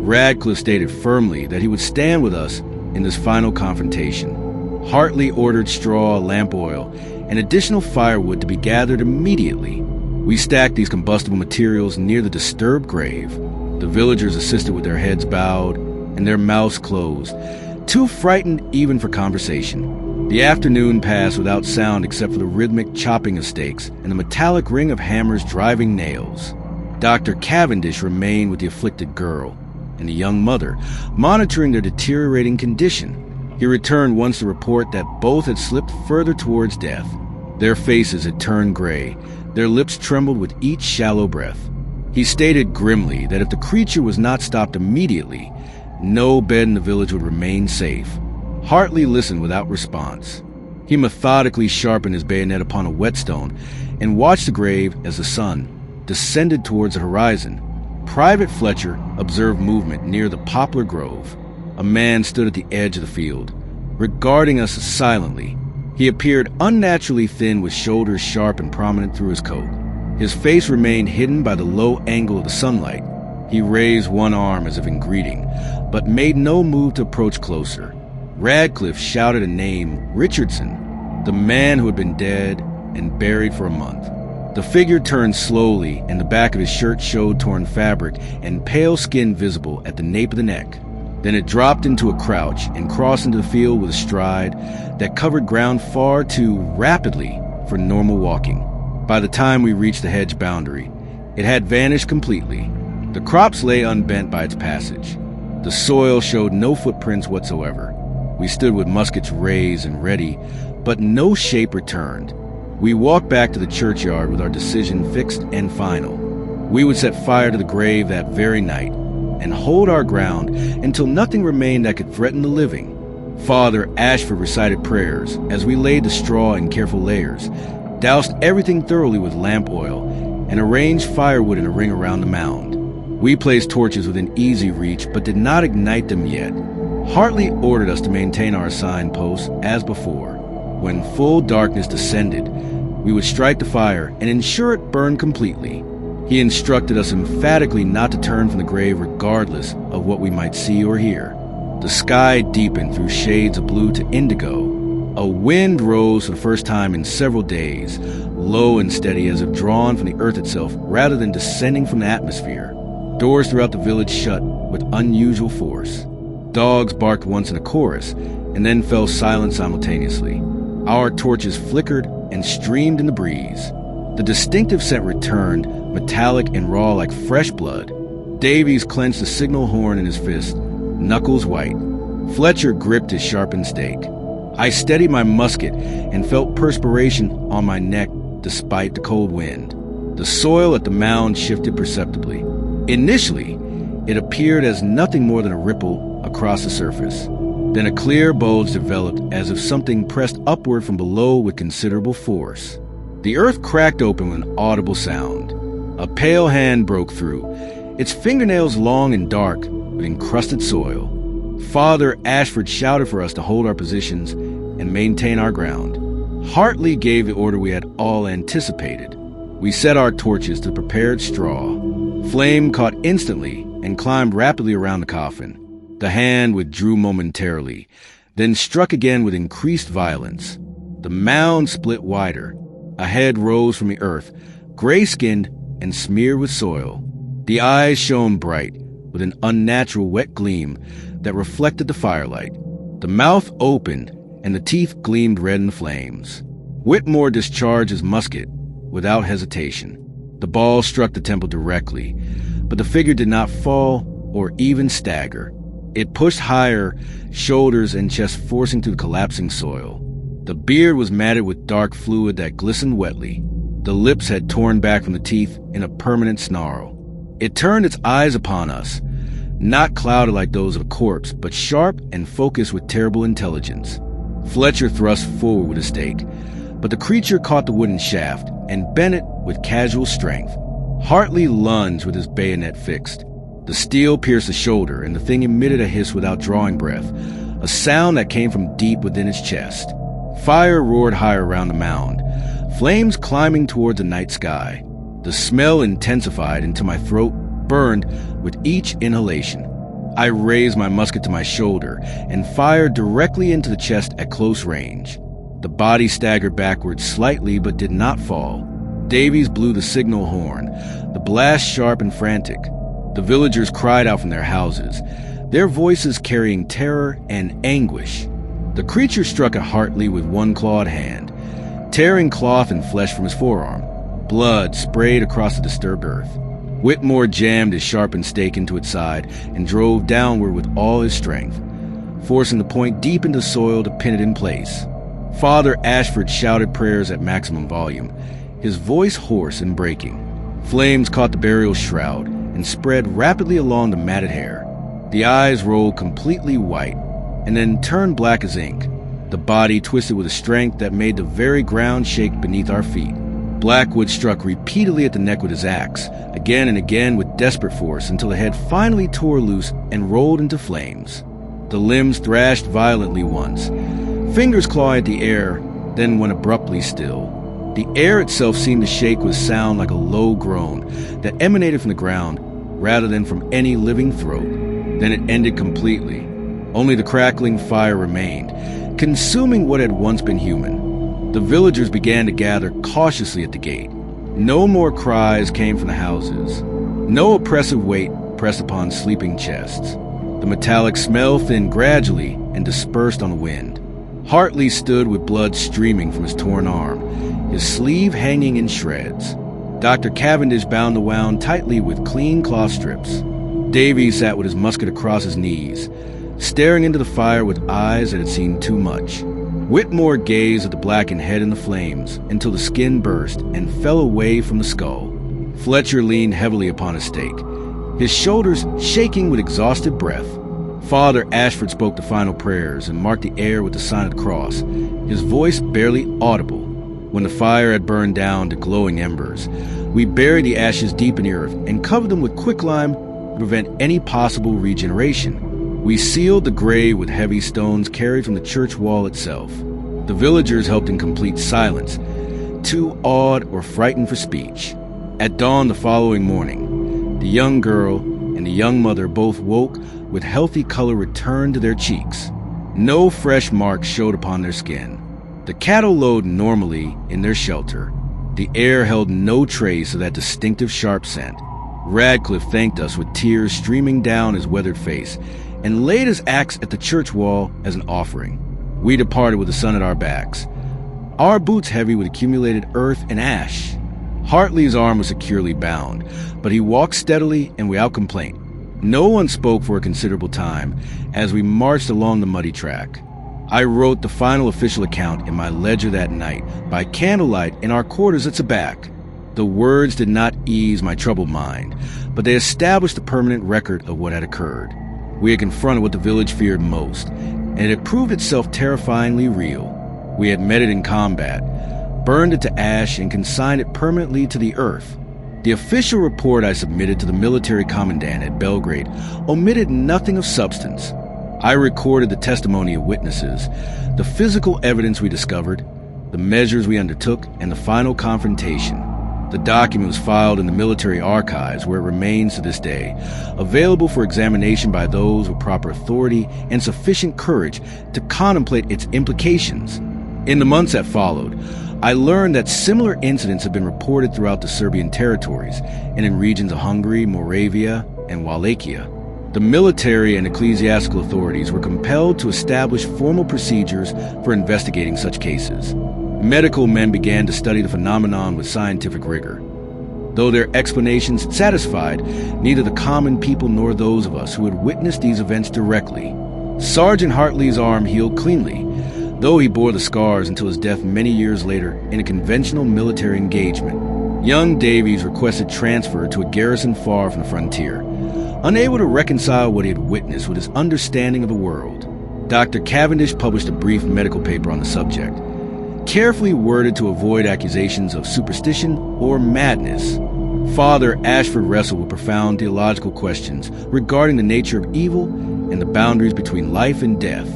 Radcliffe stated firmly that he would stand with us in this final confrontation. Hartley ordered straw, lamp oil, and additional firewood to be gathered immediately. We stacked these combustible materials near the disturbed grave. The villagers assisted with their heads bowed and their mouths closed, too frightened even for conversation. The afternoon passed without sound except for the rhythmic chopping of stakes and the metallic ring of hammers driving nails. Dr. Cavendish remained with the afflicted girl and the young mother, monitoring their deteriorating condition. He returned once to report that both had slipped further towards death. Their faces had turned gray. Their lips trembled with each shallow breath. He stated grimly that if the creature was not stopped immediately, no bed in the village would remain safe. Hartley listened without response. He methodically sharpened his bayonet upon a whetstone and watched the grave as the sun descended towards the horizon. Private Fletcher observed movement near the poplar grove. A man stood at the edge of the field, regarding us silently. He appeared unnaturally thin with shoulders sharp and prominent through his coat. His face remained hidden by the low angle of the sunlight. He raised one arm as if in greeting, but made no move to approach closer. Radcliffe shouted a name, Richardson, the man who had been dead and buried for a month. The figure turned slowly, and the back of his shirt showed torn fabric and pale skin visible at the nape of the neck. Then it dropped into a crouch and crossed into the field with a stride that covered ground far too rapidly for normal walking. By the time we reached the hedge boundary, it had vanished completely. The crops lay unbent by its passage. The soil showed no footprints whatsoever. We stood with muskets raised and ready, but no shape returned. We walked back to the churchyard with our decision fixed and final. We would set fire to the grave that very night and hold our ground until nothing remained that could threaten the living. Father Ashford recited prayers as we laid the straw in careful layers, doused everything thoroughly with lamp oil, and arranged firewood in a ring around the mound. We placed torches within easy reach, but did not ignite them yet. Hartley ordered us to maintain our assigned posts as before. When full darkness descended, we would strike the fire and ensure it burned completely. He instructed us emphatically not to turn from the grave regardless of what we might see or hear. The sky deepened through shades of blue to indigo. A wind rose for the first time in several days, low and steady as if drawn from the earth itself rather than descending from the atmosphere. Doors throughout the village shut with unusual force. Dogs barked once in a chorus and then fell silent simultaneously. Our torches flickered and streamed in the breeze. The distinctive scent returned, metallic and raw like fresh blood. Davies clenched the signal horn in his fist, knuckles white. Fletcher gripped his sharpened stake. I steadied my musket and felt perspiration on my neck despite the cold wind. The soil at the mound shifted perceptibly. Initially, it appeared as nothing more than a ripple across the surface. Then a clear bulge developed as if something pressed upward from below with considerable force. The earth cracked open with an audible sound. A pale hand broke through, its fingernails long and dark with encrusted soil. Father Ashford shouted for us to hold our positions and maintain our ground. Hartley gave the order we had all anticipated. We set our torches to the prepared straw. Flame caught instantly and climbed rapidly around the coffin. The hand withdrew momentarily, then struck again with increased violence. The mound split wider. A head rose from the earth, gray-skinned and smeared with soil. The eyes shone bright, with an unnatural wet gleam that reflected the firelight. The mouth opened, and the teeth gleamed red in the flames. Whitmore discharged his musket without hesitation. The ball struck the temple directly, but the figure did not fall or even stagger. It pushed higher, shoulders and chest forcing through the collapsing soil. The beard was matted with dark fluid that glistened wetly. The lips had torn back from the teeth in a permanent snarl. It turned its eyes upon us, not clouded like those of a corpse, but sharp and focused with terrible intelligence. Fletcher thrust forward with a stake, but the creature caught the wooden shaft and bent it with casual strength. Hartley lunged with his bayonet fixed. The steel pierced the shoulder, and the thing emitted a hiss without drawing breath, a sound that came from deep within its chest. Fire roared higher around the mound, flames climbing toward the night sky. The smell intensified until my throat burned with each inhalation. I raised my musket to my shoulder and fired directly into the chest at close range. The body staggered backwards slightly but did not fall. Davies blew the signal horn, the blast sharp and frantic. The villagers cried out from their houses, their voices carrying terror and anguish. The creature struck at Hartley with one clawed hand, tearing cloth and flesh from his forearm. Blood sprayed across the disturbed earth. Whitmore jammed his sharpened stake into its side and drove downward with all his strength, forcing the point deep into the soil to pin it in place. Father Ashford shouted prayers at maximum volume, his voice hoarse and breaking. Flames caught the burial shroud and spread rapidly along the matted hair. The eyes rolled completely white and then turned black as ink. The body twisted with a strength that made the very ground shake beneath our feet. Blackwood struck repeatedly at the neck with his axe, again and again with desperate force until the head finally tore loose and rolled into flames. The limbs thrashed violently once. Fingers claw at the air, then went abruptly still. The air itself seemed to shake with sound like a low groan that emanated from the ground rather than from any living throat. Then it ended completely. Only the crackling fire remained, consuming what had once been human. The villagers began to gather cautiously at the gate. No more cries came from the houses. No oppressive weight pressed upon sleeping chests. The metallic smell thinned gradually and dispersed on the wind. Hartley stood with blood streaming from his torn arm, his sleeve hanging in shreds. Dr. Cavendish bound the wound tightly with clean cloth strips. Davy sat with his musket across his knees, staring into the fire with eyes that had seen too much. Whitmore gazed at the blackened head in the flames until the skin burst and fell away from the skull. Fletcher leaned heavily upon his stake, his shoulders shaking with exhausted breath. Father Ashford spoke the final prayers and marked the air with the sign of the cross, his voice barely audible. When the fire had burned down to glowing embers, we buried the ashes deep in the earth and covered them with quicklime to prevent any possible regeneration. We sealed the grave with heavy stones carried from the church wall itself. The villagers helped in complete silence, too awed or frightened for speech. At dawn the following morning, the young girl and the young mother both woke with healthy color returned to their cheeks. No fresh marks showed upon their skin. The cattle lowed normally in their shelter. The air held no trace of that distinctive sharp scent. Radcliffe thanked us with tears streaming down his weathered face and laid his axe at the church wall as an offering. We departed with the sun at our backs, our boots heavy with accumulated earth and ash. Hartley's arm was securely bound, but he walked steadily and without complaint. No one spoke for a considerable time as we marched along the muddy track. I wrote the final official account in my ledger that night by candlelight in our quarters at Sabac. The words did not ease my troubled mind, but they established a permanent record of what had occurred. We had confronted what the village feared most, and it had proved itself terrifyingly real. We had met it in combat, burned it to ash, and consigned it permanently to the earth. The official report I submitted to the military commandant at Belgrade omitted nothing of substance. I recorded the testimony of witnesses, the physical evidence we discovered, the measures we undertook, and the final confrontation. The document was filed in the military archives, where it remains to this day, available for examination by those with proper authority and sufficient courage to contemplate its implications. In the months that followed, I learned that similar incidents had been reported throughout the Serbian territories and in regions of Hungary, Moravia, and Wallachia. The military and ecclesiastical authorities were compelled to establish formal procedures for investigating such cases. Medical men began to study the phenomenon with scientific rigor. Though their explanations satisfied neither the common people nor those of us who had witnessed these events directly. Sergeant Hartley's arm healed cleanly, though he bore the scars until his death many years later in a conventional military engagement. Young Davies requested transfer to a garrison far from the frontier, unable to reconcile what he had witnessed with his understanding of the world. Dr. Cavendish published a brief medical paper on the subject, carefully worded to avoid accusations of superstition or madness. Father Ashford wrestled with profound theological questions regarding the nature of evil and the boundaries between life and death.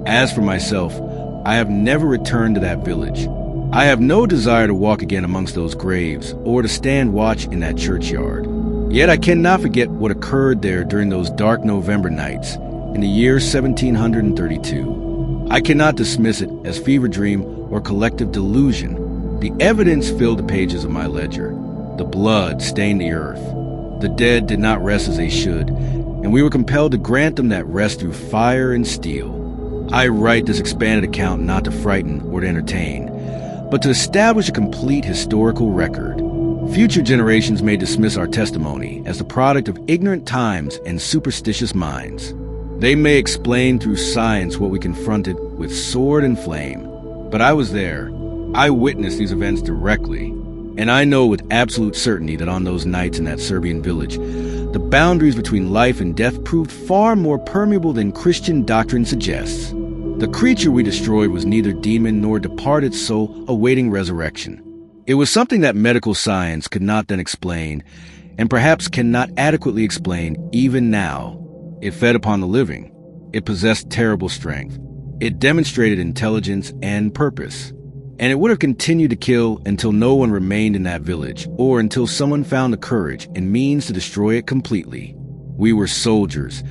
As for myself, I have never returned to that village. I have no desire to walk again amongst those graves or to stand watch in that churchyard. Yet I cannot forget what occurred there during those dark November nights in the year 1732. I cannot dismiss it as fever dream or collective delusion. The evidence filled the pages of my ledger. The blood stained the earth. The dead did not rest as they should, and we were compelled to grant them that rest through fire and steel. I write this expanded account not to frighten or to entertain, but to establish a complete historical record. Future generations may dismiss our testimony as the product of ignorant times and superstitious minds. They may explain through science what we confronted with sword and flame. But I was there. I witnessed these events directly. And I know with absolute certainty that on those nights in that Serbian village, the boundaries between life and death proved far more permeable than Christian doctrine suggests. The creature we destroyed was neither demon nor departed soul awaiting resurrection. It was something that medical science could not then explain, and perhaps cannot adequately explain even now. It fed upon the living. It possessed terrible strength. It demonstrated intelligence and purpose. And it would have continued to kill until no one remained in that village, or until someone found the courage and means to destroy it completely. We were soldiers,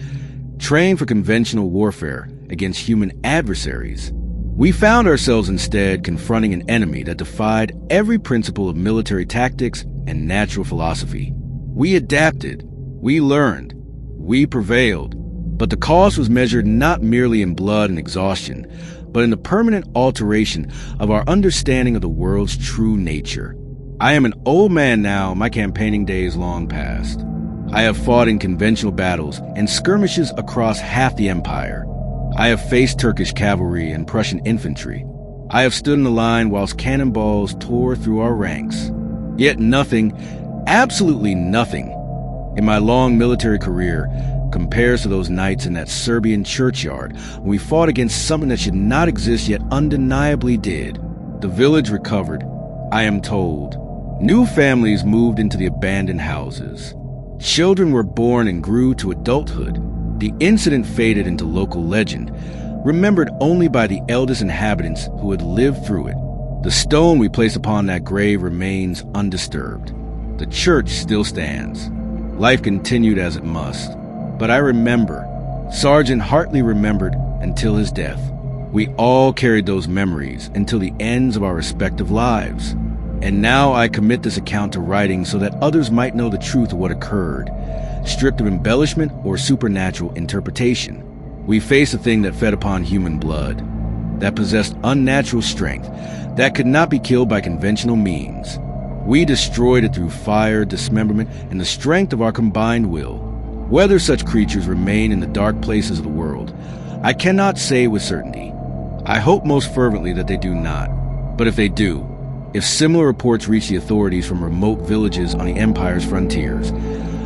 trained for conventional warfare against human adversaries. We found ourselves instead confronting an enemy that defied every principle of military tactics and natural philosophy. We adapted, we learned, we prevailed, but the cost was measured not merely in blood and exhaustion, but in the permanent alteration of our understanding of the world's true nature. I am an old man now, my campaigning days long past. I have fought in conventional battles and skirmishes across half the empire. I have faced Turkish cavalry and Prussian infantry. I have stood in the line whilst cannonballs tore through our ranks. Yet nothing, absolutely nothing, in my long military career compares to those nights in that Serbian churchyard when we fought against something that should not exist yet undeniably did. The village recovered, I am told. New families moved into the abandoned houses. Children were born and grew to adulthood. The incident faded into local legend, remembered only by the eldest inhabitants who had lived through it. The stone we place upon that grave remains undisturbed. The church still stands. Life continued as it must. But I remember. Sergeant Hartley remembered until his death. We all carried those memories until the ends of our respective lives. And now I commit this account to writing so that others might know the truth of what occurred, stripped of embellishment or supernatural interpretation. We faced a thing that fed upon human blood, that possessed unnatural strength, that could not be killed by conventional means. We destroyed it through fire, dismemberment, and the strength of our combined will. Whether such creatures remain in the dark places of the world, I cannot say with certainty. I hope most fervently that they do not. But if they do, if similar reports reach the authorities from remote villages on the empire's frontiers,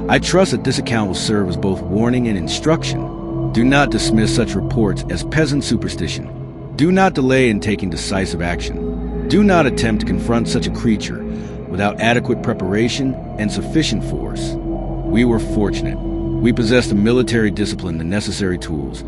I trust that this account will serve as both warning and instruction. Do not dismiss such reports as peasant superstition. Do not delay in taking decisive action. Do not attempt to confront such a creature without adequate preparation and sufficient force. We were fortunate. We possessed the military discipline, the necessary tools,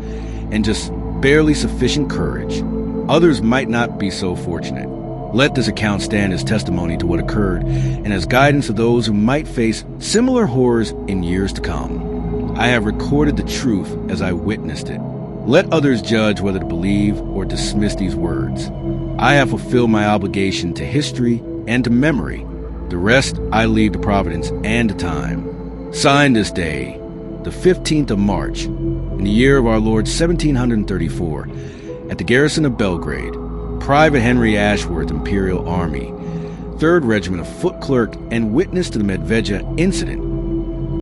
and just barely sufficient courage. Others might not be so fortunate. Let this account stand as testimony to what occurred and as guidance to those who might face similar horrors in years to come. I have recorded the truth as I witnessed it. Let others judge whether to believe or dismiss these words. I have fulfilled my obligation to history and to memory. The rest I leave to Providence and to time. Signed this day, the 15th of March, in the year of our Lord 1734, at the garrison of Belgrade, Private Henry Ashworth, Imperial Army, 3rd Regiment of Foot Clerk and witness to the Medveja incident,